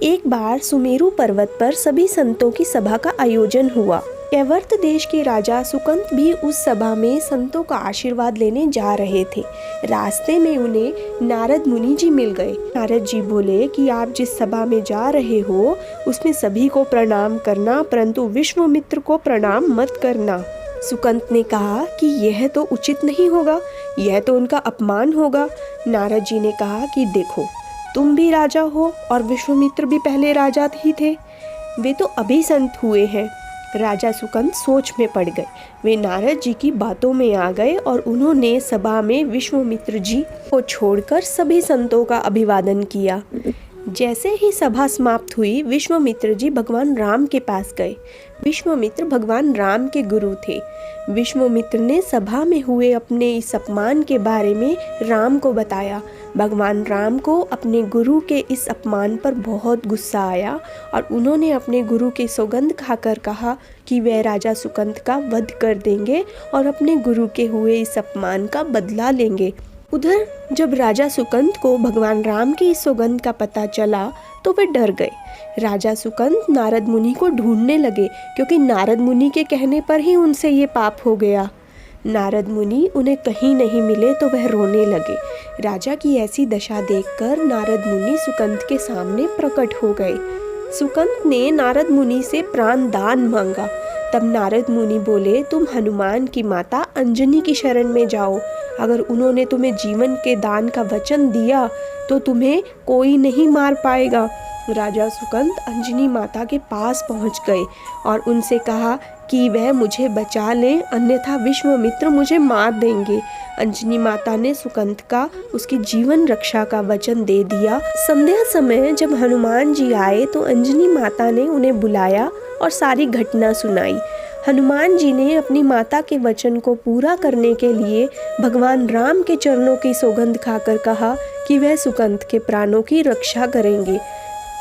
एक बार सुमेरु पर्वत पर सभी संतों की सभा का आयोजन हुआ। कैवर्त देश के राजा सुकंत भी उस सभा में संतों का आशीर्वाद लेने जा रहे थे। रास्ते में उन्हें नारद मुनि जी मिल गए। नारद जी बोले कि आप जिस सभा में जा रहे हो उसमें सभी को प्रणाम करना, परंतु विश्वामित्र को प्रणाम मत करना। सुकंत ने कहा कि यह तो उचित नहीं होगा, यह तो उनका अपमान होगा। नारद जी ने कहा कि देखो, तुम भी राजा हो और विश्वामित्र भी पहले राजा ही थे, वे तो अभी संत हुए हैं। राजा सुकंत सोच में पड़ गए। वे नारद जी की बातों में आ गए और उन्होंने सभा में विश्वामित्र जी को छोड़कर सभी संतों का अभिवादन किया। जैसे ही सभा समाप्त हुई, विश्वामित्र जी भगवान राम के पास गए। विश्वामित्र भगवान राम के गुरु थे। विश्वामित्र ने सभा में हुए अपने इस अपमान के बारे में राम को बताया। भगवान राम को अपने गुरु के इस अपमान पर बहुत गुस्सा आया और उन्होंने अपने गुरु की सौगंध खाकर कहा कि वे राजा सुकंत का वध कर देंगे और अपने गुरु के हुए इस अपमान का बदला लेंगे। उधर जब राजा सुकंत को भगवान राम की इस सौगंध का पता चला तो वे डर गए। राजा सुकंत नारद मुनि को ढूंढने लगे, क्योंकि नारद मुनि के कहने पर ही उनसे ये पाप हो गया। नारद मुनि उन्हें कहीं नहीं मिले तो वह रोने लगे। राजा की ऐसी दशा देखकर नारद मुनि सुकंत के सामने प्रकट हो गए। सुकंत ने नारद मुनि से प्राण दान मांगा। तब नारद मुनि बोले, तुम हनुमान की माता अंजनी की शरण में जाओ। अगर उन्होंने तुम्हें जीवन के दान का वचन दिया तो तुम्हें कोई नहीं मार पाएगा। राजा सुकंत अंजनी माता के पास पहुंच गए और उनसे कहा कि वह मुझे बचा लें, अन्यथा विश्वामित्र मुझे मार देंगे। अंजनी माता ने सुकंत का उसकी जीवन रक्षा का वचन दे दिया। संध्या समय जब हनुमान जी आए तो अंजनी माता ने उन्हें बुलाया और सारी घटना सुनाई। हनुमान जी ने अपनी माता के वचन को पूरा करने के लिए भगवान राम के चरणों की सौगंध खाकर कहा कि वह सुकंत के प्राणों की रक्षा करेंगे।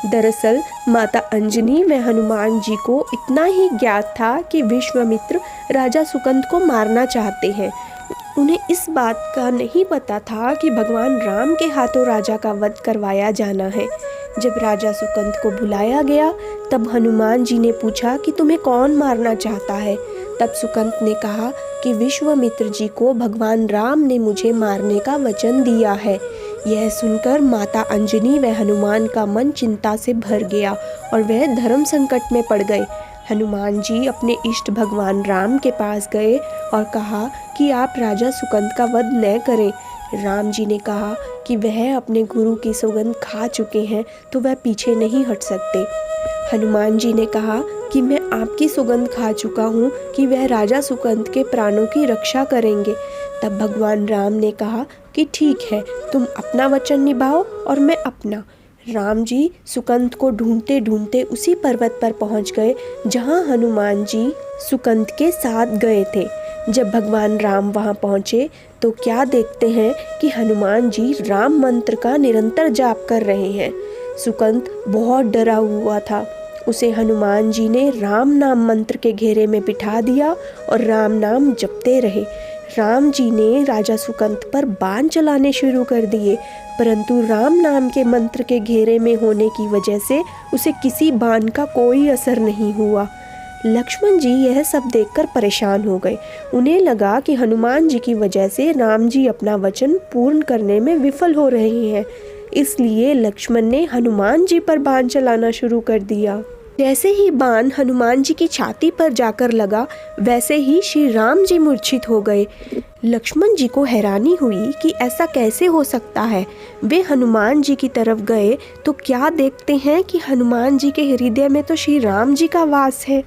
दरअसल माता अंजनी व हनुमान जी को इतना ही ज्ञात था कि विश्वामित्र राजा सुकंत को मारना चाहते हैं। उन्हें इस बात का नहीं पता था कि भगवान राम के हाथों राजा का वध करवाया जाना है। जब राजा सुकंत को बुलाया गया तब हनुमान जी ने पूछा कि तुम्हें कौन मारना चाहता है। तब सुकंत ने कहा कि विश्वामित्र जी को भगवान राम ने मुझे मारने का वचन दिया है। यह सुनकर माता अंजनी व हनुमान का मन चिंता से भर गया और वह धर्म संकट में पड़ गए। हनुमान जी अपने इष्ट भगवान राम के पास गए और कहा कि आप राजा सुकंत का वध न करें। राम जी ने कहा कि वह अपने गुरु की सौगंध खा चुके हैं तो वह पीछे नहीं हट सकते। हनुमान जी ने कहा कि मैं आपकी सौगंध खा चुका हूँ कि वह राजा सुकंत के प्राणों की रक्षा करेंगे। तब भगवान राम ने कहा कि ठीक है, तुम अपना वचन निभाओ और मैं अपना। राम जी सुकंत को ढूंढते ढूंढते उसी पर्वत पर पहुंच गए जहां हनुमान जी सुकंत के साथ गए थे। जब भगवान राम वहां पहुंचे तो क्या देखते हैं कि हनुमान जी राम मंत्र का निरंतर जाप कर रहे हैं। सुकंत बहुत डरा हुआ था। उसे हनुमान जी ने राम नाम मंत्र के घेरे में बिठा दिया और राम नाम जपते रहे। राम जी ने राजा सुकंत पर बाण चलाने शुरू कर दिए, परंतु राम नाम के मंत्र के घेरे में होने की वजह से उसे किसी बाण का कोई असर नहीं हुआ। लक्ष्मण जी यह सब देखकर परेशान हो गए। उन्हें लगा कि हनुमान जी की वजह से राम जी अपना वचन पूर्ण करने में विफल हो रहे हैं, इसलिए लक्ष्मण ने हनुमान जी पर बाण चलाना शुरू कर दिया। जैसे ही बाण हनुमान जी की छाती पर जाकर लगा, वैसे ही श्री राम जी मूर्छित हो गए। लक्ष्मण जी को हैरानी हुई कि ऐसा कैसे हो सकता है। वे हनुमान जी की तरफ गए तो क्या देखते हैं कि हनुमान जी के हृदय में तो श्री राम जी का वास है।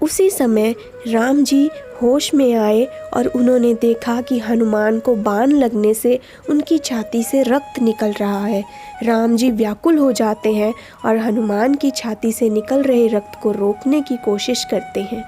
उसी समय राम जी होश में आए और उन्होंने देखा कि हनुमान को बाण लगने से उनकी छाती से रक्त निकल रहा है। राम जी व्याकुल हो जाते हैं और हनुमान की छाती से निकल रहे रक्त को रोकने की कोशिश करते हैं।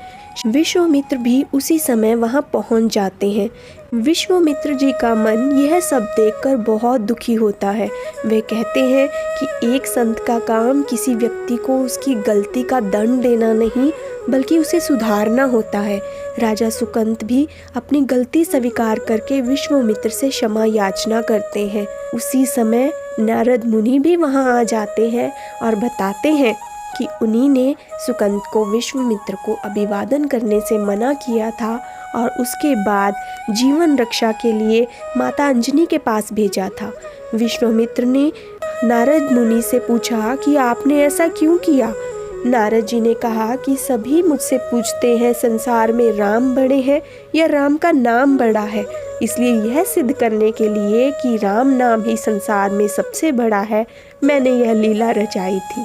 विश्वामित्र भी उसी समय वहां पहुंच जाते हैं। विश्वामित्र जी का मन यह सब देखकर बहुत दुखी होता है। वे कहते हैं कि एक संत का काम किसी व्यक्ति को उसकी गलती का दंड देना नहीं, बल्कि उसे सुधारना होता है। राजा सुकंत भी अपनी गलती स्वीकार करके विश्वामित्र से क्षमा याचना करते हैं। उसी समय नारद मुनि भी वहाँ आ जाते हैं और बताते हैं कि उन्हीं ने सुकंत को विश्वामित्र को अभिवादन करने से मना किया था और उसके बाद जीवन रक्षा के लिए माता अंजनी के पास भेजा था। विश्वामित्र ने नारद मुनि से पूछा कि आपने ऐसा क्यों किया। नारद जी ने कहा कि सभी मुझसे पूछते हैं संसार में राम बड़े हैं या राम का नाम बड़ा है, इसलिए यह सिद्ध करने के लिए कि राम नाम ही संसार में सबसे बड़ा है, मैंने यह लीला रचाई थी।